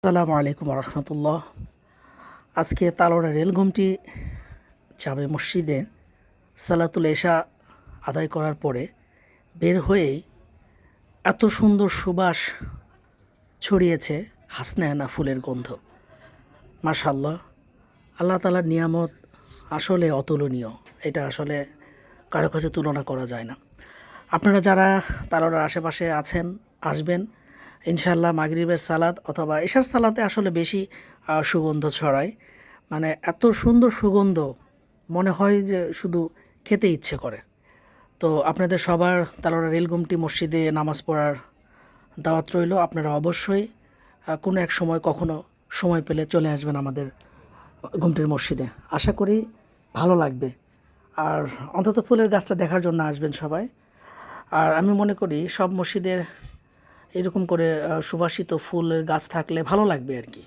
আসসালামু আলাইকুম রহমতুল্লাহ। আজকে তালোড়া রেলঘুমটি জামে মসজিদে সালাতুল এশা আদায় করার পরে বের হয়েই এত সুন্দর সুবাস ছড়িয়েছে হাসনায়না ফুলের গন্ধ। মাশাআল্লাহ, আল্লাহ তাআলার নিয়ামত আসলে অতুলনীয়। এটা আসলে কারো কাছে তুলনা করা যায় না। আপনারা যারা তালোড়ার আশেপাশে আছেন আসবেন ইনশাআল্লাহ। মাগরিবের সালাত অথবা এশার সালাতে আসলে বেশি সুগন্ধ ছড়ায়, মানে এত সুন্দর সুগন্ধ মনে হয় যে শুধু খেতে ইচ্ছে করে। তো আপনাদের সবার তালোড়া রেলগুমটি মসজিদে নামাজ পড়ার দাওয়াত রইল। আপনারা অবশ্যই কোনো এক সময় কখনো সময় পেলে চলে আসবেন আমাদের ঘুমটির মসজিদে। আশা করি ভালো লাগবে। আর অন্তত ফুলের গাছটা দেখার জন্য আসবেন সবাই। আর আমি মনে করি সব মসজিদের এরকম করে সুবাসিত ফুলের গাছ থাকলে ভালো লাগবে আর কি।